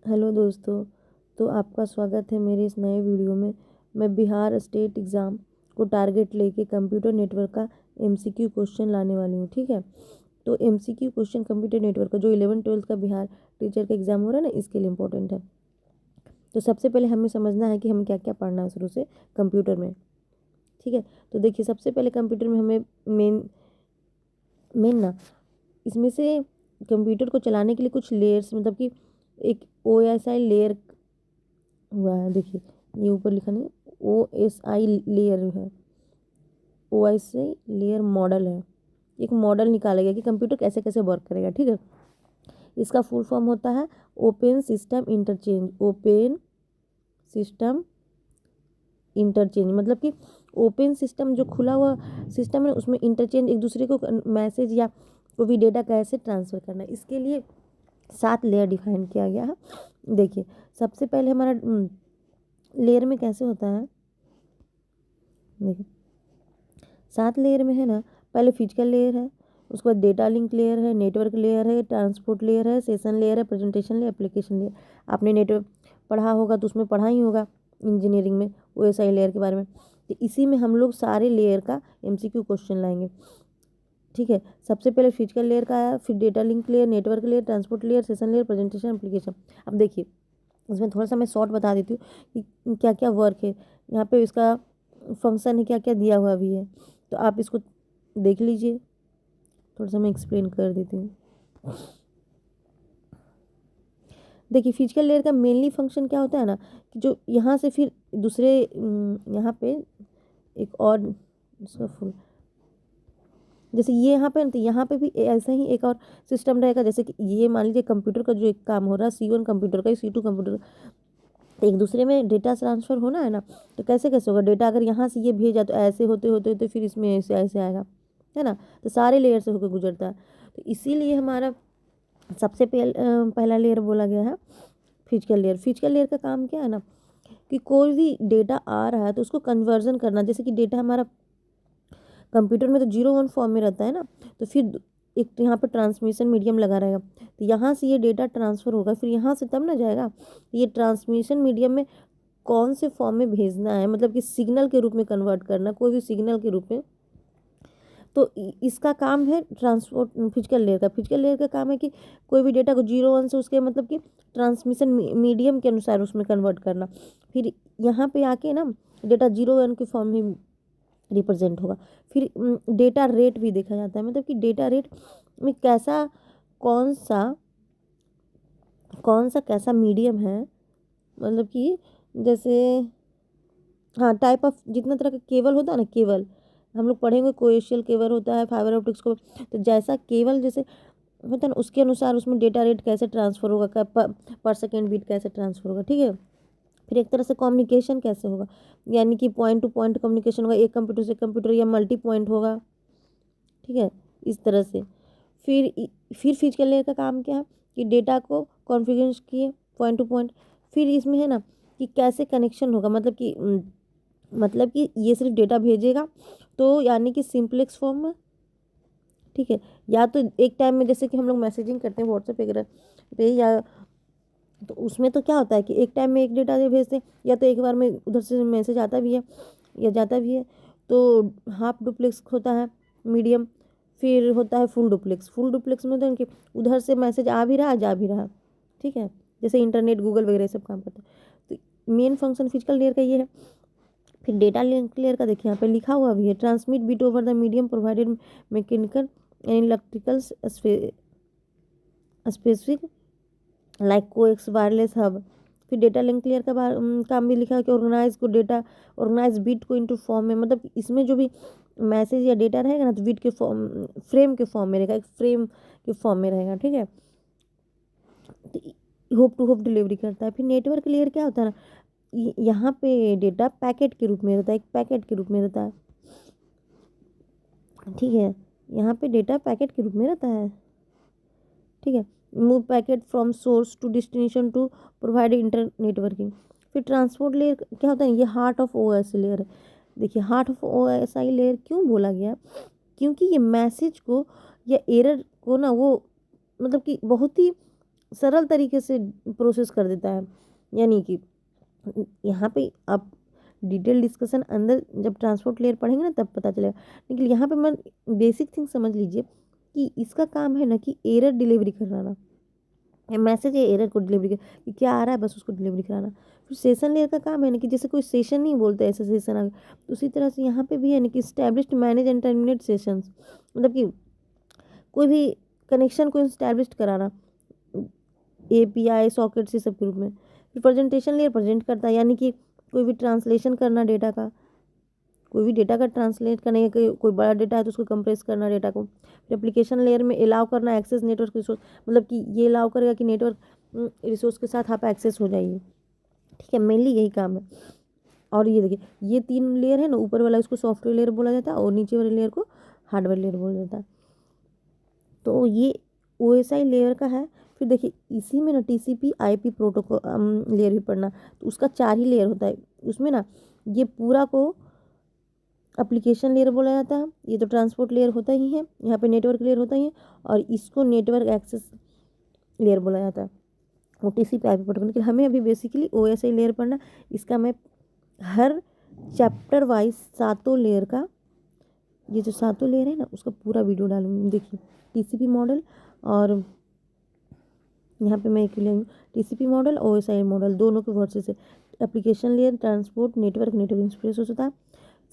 Hello दोस्तों। तो आपका स्वागत है मेरे इस नए वीडियो में। मैं बिहार स्टेट एग्ज़ाम को टारगेट लेके कंप्यूटर नेटवर्क का एमसीक्यू क्वेश्चन लाने वाली हूँ। ठीक है, तो एमसीक्यू क्वेश्चन कंप्यूटर नेटवर्क का जो 11th-12th का बिहार टीचर का एग्ज़ाम हो रहा है ना, इसके लिए इम्पोर्टेंट है। तो सबसे पहले हमें समझना है कि हमें क्या क्या पढ़ना है शुरू से कंप्यूटर में। ठीक है, तो देखिए सबसे पहले कंप्यूटर में हमें मेन मेन ना इसमें से कंप्यूटर को चलाने के लिए कुछ लेयर्स, मतलब कि एक OSI लेयर हुआ है। देखिए ये ऊपर लिखा नहीं, OSI लेयर है, OSI लेयर मॉडल है। एक मॉडल निकाला गया कि कंप्यूटर कैसे कैसे वर्क करेगा। ठीक है, इसका फुल फॉर्म होता है open system interchange. Open system interchange मतलब कि ओपन सिस्टम जो खुला हुआ सिस्टम है उसमें इंटरचेंज, एक दूसरे को मैसेज या कोई भी डेटा कैसे ट्रांसफ़र करना है, इसके लिए 7 लेयर डिफाइन किया गया है। देखिए सबसे पहले हमारा लेयर में कैसे होता है, देखिए 7 लेयर में है ना, पहले फिजिकल लेयर है, उसके बाद डेटा लिंक लेयर है, नेटवर्क लेयर है, ट्रांसपोर्ट लेयर है, सेशन लेयर है, प्रेजेंटेशन लेयर, एप्लीकेशन लेयर। आपने नेटवर्क पढ़ा होगा तो उसमें पढ़ा ही होगा इंजीनियरिंग में OSI लेयर के बारे में। तो इसी में हम लोग सारे लेयर का MCQ क्वेश्चन लाएंगे। ठीक है, सबसे पहले फिजिकल लेयर का है, फिर data link layer, network layer, transport layer, session layer, presentation, application. अब देखिए इसमें थोड़ा सा मैं शॉर्ट बता देती हूँ कि क्या क्या वर्क है यहाँ पे, इसका फंक्शन है, क्या क्या दिया हुआ भी है। तो आप इसको देख लीजिए, थोड़ा सा मैं एक्सप्लेन कर देती हूँ। देखिए फिजिकल लेयर का मेनली फंक्शन क्या होता है ना, कि जो यहाँ से फिर दूसरे यहाँ पे एक और इसका फुल, जैसे ये यहाँ पे, तो यहाँ पे भी ऐसा ही एक और सिस्टम रहेगा। जैसे कि ये मान लीजिए कंप्यूटर का जो एक काम हो रहा है, C1 कंप्यूटर का, C2 कंप्यूटर का, तो एक दूसरे में डेटा ट्रांसफ़र होना है ना, तो कैसे कैसे होगा। डेटा अगर यहाँ से ये भेजा तो ऐसे होते होते होते फिर इसमें ऐसे ऐसे आएगा, है ना। तो सारे लेयर से होकर गुजरता है। तो इसीलिए हमारा सबसे पहला लेयर बोला गया है फिजिकल लेयर। फिजिकल लेयर का काम क्या है ना, कि कोई भी डेटा आ रहा है तो उसको कन्वर्जन करना। जैसे कि डेटा हमारा कंप्यूटर में तो 0-1 फॉर्म में रहता है ना, तो फिर एक तो यहाँ पर ट्रांसमिशन मीडियम लगा रहेगा, तो यहाँ से ये डेटा ट्रांसफ़र होगा, फिर यहाँ से तब ना जाएगा। ये ट्रांसमिशन मीडियम में कौन से फॉर्म में भेजना है, मतलब कि सिग्नल के रूप में कन्वर्ट करना, कोई भी सिग्नल के रूप में। तो इसका काम है ट्रांसपोर्ट। फिजिकल लेयर का, फिजिकल लेयर का काम है कि कोई भी डेटा को 0-1 से उसके मतलब कि ट्रांसमिशन मीडियम के अनुसार उसमें कन्वर्ट करना। फिर यहाँ पे आके ना डेटा 0-1 के फॉर्म में रिप्रेजेंट होगा। फिर डेटा रेट भी देखा जाता है, मतलब कि डेटा रेट में कैसा कौन सा कैसा मीडियम है, मतलब कि जैसे हाँ टाइप ऑफ जितना तरह का केबल होता है ना, केबल हम लोग पढ़ेंगे, कोएक्सियल केबल होता है, फाइबर ऑप्टिक्स को, तो जैसा केबल जैसे होता है ना उसके अनुसार उसमें डेटा रेट कैसे ट्रांसफ़र होगा, पर सेकेंड बीट कैसे ट्रांसफ़र होगा। ठीक है, फिर एक तरह से कम्युनिकेशन कैसे होगा, यानी कि पॉइंट टू पॉइंट कम्युनिकेशन होगा, एक कंप्यूटर से कंप्यूटर या मल्टी पॉइंट होगा। ठीक है, इस तरह से। फिर फिजिकल लेयर का काम क्या है, कि डेटा को कॉन्फ़िगर किए पॉइंट टू पॉइंट। फिर इसमें है ना कि कैसे कनेक्शन होगा, मतलब कि ये सिर्फ डेटा भेजेगा तो यानी कि सिंपलेक्स फॉर्म में। ठीक है, या तो एक टाइम में जैसे कि हम लोग मैसेजिंग करते हैं व्हाट्सएप वगैरह पे, या तो उसमें तो क्या होता है कि एक टाइम में एक डेटा भेजते हैं, या तो एक बार में उधर से मैसेज आता भी है या जाता भी है। तो हाफ डुप्लेक्स होता है मीडियम, फिर होता है फुल डुप्लेक्स। फुल डुप्लेक्स में तो कि उधर से मैसेज आ भी रहा जा भी रहा। ठीक है, जैसे इंटरनेट गूगल वगैरह सब काम करता है। तो मेन फंक्शन फिजिकल लेयर का ये है। फिर डेटा लिंक लेयर का देखिए यहाँ पे लिखा हुआ भी है, transmit bit over the medium provided mechanical and electrical specific like coax wireless hub. फिर डेटा लिंक क्लियर का काम भी लिखा है कि ऑर्गेनाइज बिट को इनटू फॉर्म में, मतलब इसमें जो भी मैसेज या डेटा रहेगा ना, तो बिट के फॉर्म, फ्रेम के फॉर्म में रहेगा, एक फ्रेम के फॉर्म में रहेगा। ठीक है, तो होप टू होप डिलीवरी करता है। फिर नेटवर्क लेयर क्या होता है ना, यहाँ पे डेटा पैकेट के रूप में रहता है, एक पैकेट के रूप में रहता है। ठीक है, यहाँ पे डेटा पैकेट के रूप में रहता है। ठीक है, move packet from source to destination to provide internetworking. फिर ट्रांसपोर्ट लेयर क्या होता है, ये हार्ट ऑफ OSI लेयर है। देखिए हार्ट ऑफ OSI लेयर क्यों बोला गया, क्योंकि ये मैसेज को या एरर को ना वो मतलब कि बहुत ही सरल तरीके से प्रोसेस कर देता है। यानी कि यहाँ पे आप डिटेल डिस्कशन अंदर जब ट्रांसपोर्ट लेयर पढ़ेंगे ना तब पता चलेगा, लेकिन यहाँ पे मैं बेसिक थिंग समझ लीजिए कि इसका काम है ना कि एरर डिलीवरी कराना, मैसेज या एरर को डिलीवरी कर कि क्या आ रहा है बस उसको डिलीवरी कराना। फिर सेशन लेयर का काम है ना कि जैसे कोई सेशन नहीं बोलते ऐसे सेशन आ गया, तो उसी तरह से यहाँ पे भी है ना कि established manage and terminate sessions, मतलब कि कोई भी कनेक्शन को इस्टेब्लिश कराना एपीआई सॉकेट से सब के रूप में। फिर प्रेजेंटेशन लेयर प्रेजेंट करता है, यानी कि कोई भी ट्रांसलेशन करना डेटा का, कोई भी डेटा का ट्रांसलेट करना, या कोई बड़ा डेटा है तो उसको कंप्रेस करना डेटा को। फिर एप्लीकेशन लेयर में अलाउ करना एक्सेस नेटवर्क रिसोर्स, मतलब कि ये अलाउ करेगा कि नेटवर्क रिसोर्स के साथ आप एक्सेस हो जाइए, ठीक है, मेनली यही काम है। और ये देखिए ये 3 लेयर है ना, ऊपर वाला इसको सॉफ्टवेयर लेयर बोला जाता है और नीचे वाले लेयर को हार्डवेयर लेयर बोला जाता है। तो ये OSI लेयर का है। फिर देखिए इसी में ना TCP IP प्रोटोकॉल लेयर भी पढ़ना, तो उसका 4 ही लेयर होता है उसमें ना। ये पूरा को एप्लीकेशन लेयर बोला जाता है, ये तो ट्रांसपोर्ट लेयर होता ही है, यहाँ पे नेटवर्क लेयर होता ही है, और इसको नेटवर्क एक्सेस लेयर बोला जाता है, वो TCP IP प्रोटोकॉल। लेकिन हमें अभी बेसिकली OSI लेयर पढ़ना, इसका मैं हर चैप्टर वाइज 7 लेयर का, ये जो 7 लेयर है ना उसका पूरा वीडियो डालूंगी। देखिए TCP मॉडल, और यहाँ पे मैं एक ले TCP मॉडल OSI मॉडल दोनों के वर्सेस है। Application layer transport network interface होता है।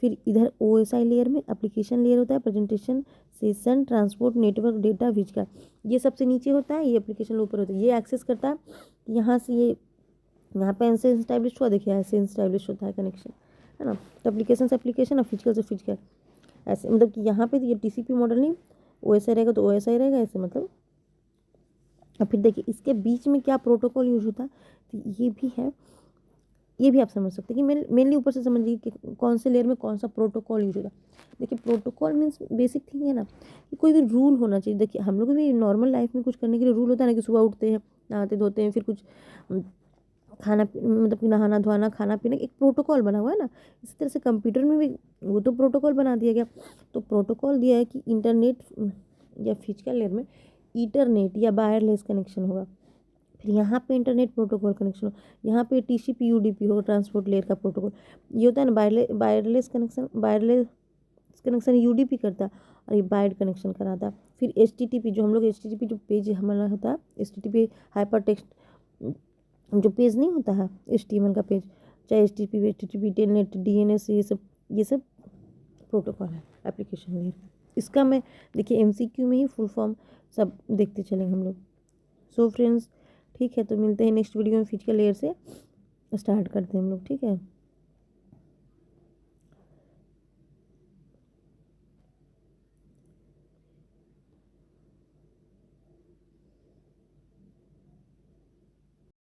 फिर इधर OSI लेयर में एप्लीकेशन लेयर होता है, presentation session transport network data which का, ये सबसे नीचे होता है, ये एप्लीकेशन ऊपर होता है। ये एक्सेस करता है यहाँ से, ये यहाँ पे ऐसे इस्टेब्लिश हुआ, देखिए ऐसे इस्टेब्लिश होता है कनेक्शन, है ना। तो एप्लीकेशन से एप्लीकेशन और फिजिकल से फिजिकल, ऐसे मतलब कि यहाँ पे ये TCP मॉडल नहीं, OSI रहेगा तो OSI रहेगा ऐसे, मतलब। और फिर देखिए इसके बीच में क्या प्रोटोकॉल यूज होता है, तो ये भी है, ये भी आप समझ सकते हैं कि मेनली ऊपर से समझिए कि कौन से लेयर में कौन सा प्रोटोकॉल यूज होता है। देखिए प्रोटोकॉल मीन्स बेसिक थिंग है ना कि कोई भी रूल होना चाहिए। देखिए हम लोग भी नॉर्मल लाइफ में कुछ करने के लिए रूल होता है ना, कि सुबह उठते हैं, नहाते धोते हैं, फिर कुछ खाना मतलब कि नहाना धोना खाना पीना, एक प्रोटोकॉल बना हुआ है ना। इसी तरह से कंप्यूटर में भी वो तो प्रोटोकॉल बना दिया गया। तो प्रोटोकॉल दिया है कि इंटरनेट या फिजिकल लेयर में ईथरनेट या वायरलेस कनेक्शन होगा। फिर यहाँ पे इंटरनेट प्रोटोकॉल कनेक्शन हो, यहाँ पे TCP UDP होगा, ट्रांसपोर्ट लेयर का प्रोटोकॉल। ये होता है ना wireless connection, wireless connection UDP करता है, और ये वायर्ड कनेक्शन कराता है। फिर HTTP, जो हम लोग HTTP जो पेज हमारा होता है, HTTP हाइपर टेक्स्ट जो पेज नहीं होता है HTML का पेज, चाहे HTTP टेलनेट DNS, ये सब प्रोटोकॉल है एप्लीकेशन लेयर। इसका मैं देखिए MCQ में ही फुल फॉर्म सब देखते चलेंगे हम लोग। सो फ्रेंड्स ठीक है, तो मिलते हैं नेक्स्ट वीडियो में, फिजिकल लेयर से स्टार्ट करते हैं हम लोग, ठीक है।